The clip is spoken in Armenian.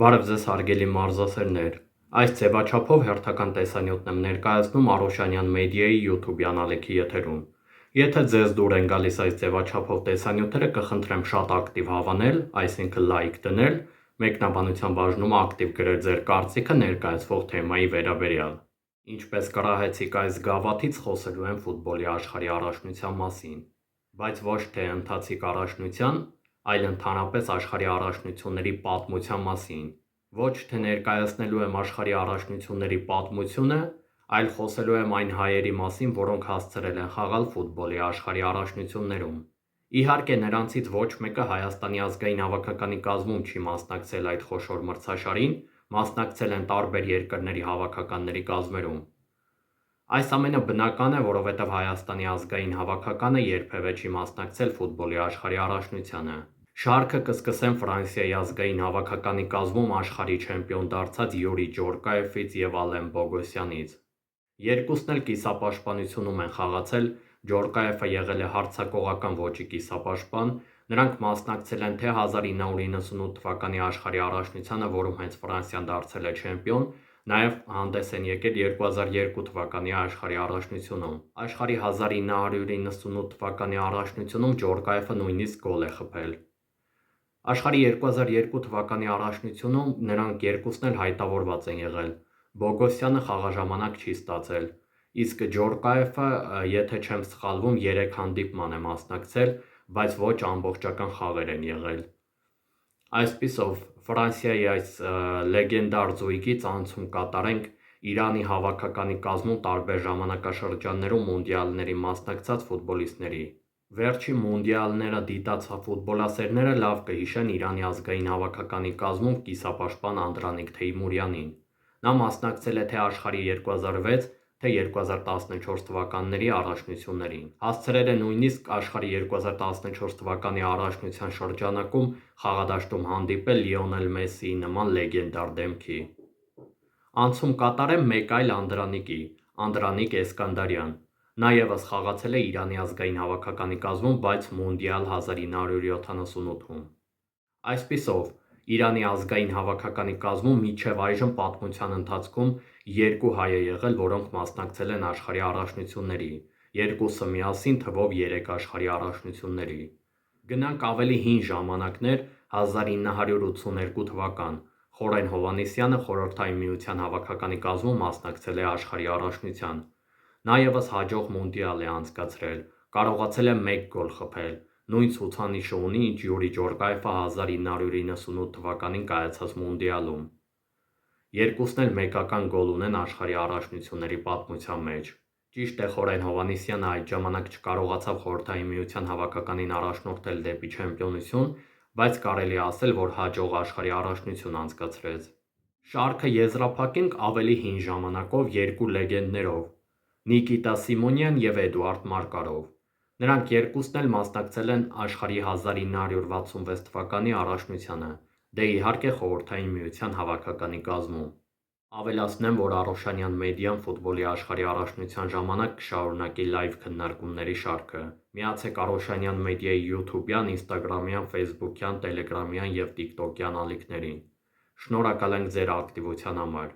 Բարև ձեզ հարգելի մարզասերներ, այս ձևաչափով հերթական տեսանյութն եմ ներկայացնում Արոշանյան մեդիայի YouTube-յան ալիքի եթերում։ Եթե ձեզ դուր են գալիս այս ձևաչափով տեսանյութերը, կխնդրեմ շատ ակտիվ հավանել, այսինքն լայք դնել, մեկնաբանության բաժնում ակտիվ գրել ձեր կարծիքը ներկայացվող թեմայի վերաբերյալ։ Ինչպես կռահեցիք այս գավաթից, խոսելու եմ ֆուտբոլի աշխարհի առաջնության մասին, բայց ոչ թե ընթացիկ առաջնության, այլ ընդհանրապես աշխարհի առաջնությունների պատմության մասին։ Ոչ թե ներկայացնելու եմ աշխարհի առաջնությունների պատմությունը, այլ խոսելու եմ այն հայերի մասին, որոնք հասցրել են խաղալ ֆուտբոլի աշխարհի առաջնություններում։ Իհարկե, նրանցից ոչ մեկը Հայաստանի ազգային հավաքականի կազմում չի մասնակցել այդ խոշոր մրցաշարին, մասնակցել են տարբեր երկրների հավաքականների կազմերում։ Այս ամենը բնական է, որովհետև Հայաստանի ազգային հավաքականը երբևէ չի մասնակցել ֆուտբոլի աշխարհի առաջնությանը։ Շարքը կսկսեմ Ֆրանսիայի ազգային հավաքականի կազմում աշխարհի չեմպիոն դարձած Յուրի Ջորկաևից և Ալեն Պոգոսյանից։ Երկուսն էլ կիսապաշտպանությունում են խաղացել, Ջորկաևը եղել է հարձակողական ոճի կիսապաշտպան, նրանք մասնակցել են թե 1998 թվականի աշխարհի առաջնությանը, որում հենց Ֆրանսիան դարձել է չեմպիոն, նաև հանդես են եկել 2002 թվականի աշխարհի առաջնությունում։ Աշխարհի 1998 թվականի առաջնությունում Ջորկաևը նույնիսկ գոլ է խփել։ Աշխարհի 2002 թվականի առաջնությունում նրանք երկուսն էլ հայտավորված են եղել։ Պոգոսյանը խաղաժամանակ չի ստացել, իսկ Ջորկաևը, եթե չեմ սխալվում, 3 հանդիպման է մասնակցել, բայց ոչ ամբողջական խաղեր են եղել։ Այսպիսով, Ֆրանսիայի այս լեգենդար զույգից անցում կատարենք Իրանի հավաքականի կազմում տարբեր ժամանակաշրջաններում մունդիալների մասնակցած ֆուտբոլիստների։ Վերջին մունդիալները դիտած ֆուտբոլասերները լավ կհիշեն Իրանի ազգային հավաքականի կազմում կիսապաշտպան Անդրանիկ Թեյմուրյանին։ Նա մասնակցել է թե աշխարհի 2006, թե 2014 թվականների առաջնություններին։ Հասցրել է նույնիսկ աշխարհի 2014 թվականի առաջնության շրջանակում խաղադաշտում հանդիպել Լիոնել Մեսսիի նման լեգենդար դեմքի։ Անցում կատարեմ մեկ այլ Անդրանիկի՝ Անդրանիկ Էսկանդարյան։ Նա ևս խաղացել է Իրանի ազգային հավաքականի կազմում, բայց մունդիալ 1978-ում։ Այսպիսով, Իրանի ազգային հավաքականի կազմում մինչև այժմ պատմության ընթացքում 2 հայ է եղել, որոնք մասնակցել են աշխարհի առաջնությունների, երկուսը միասին թվով 3 աշխարհի առաջնությունների։ Գնանք ավելի հին ժամանակներ, 1982 թվական։ Խորեն Հովհաննիսյանը Խորհրդային Միության հավաքականի կազմում մասնակցել է աշխարհի առաջնության։ Նա ևս հաջող մունդիալ է անցկացրել, կարողացել է 1 գոլ խփել, նույն ցուցանիշը ունի, ինչ Յուրի Ջորկաևը 1998 թվականին կայացած մունդիալում։ Երկուսն էլ մեկական գոլ ունեն աշխարհի առաջնությունների պատմության մեջ։ Ճիշտ է, Խորեն Հովհաննիսյանը այդ ժամանակ չկարողացավ Խորհրդային Միության հավաքականին առաջնորդել դեպի չեմպիոնություն, բայց կարելի է ասել, որ հաջող աշխարհի առաջնություն անցկացրեց։ Շարքը եզրափակենք ավելի հին ժամանակով 2 լեգենդներով՝ Նիկիտա Սիմոնյան և Էդուարդ Մարկարով։ Նրանք երկուսն էլ մասնակցել են աշխարհի 1966 թվականի առաջնությանը, դե իհարկե Խորհրդային Միության հավաքականի կազմում։ Ավելացնեմ, որ Արոշանյան մեդիան ֆուտբոլի աշխարհի առաջնության ժամանակ կշարունակի լայվ քննարկումների շարքը։ Միացեք Արոշանյան մեդիայի YouTube-յան, Instagram-յան, Facebook-յան, Telegram-յան և TikTok-յան ալիքներին։ Շնորհակալ ենք ձեր ակտիվության համար։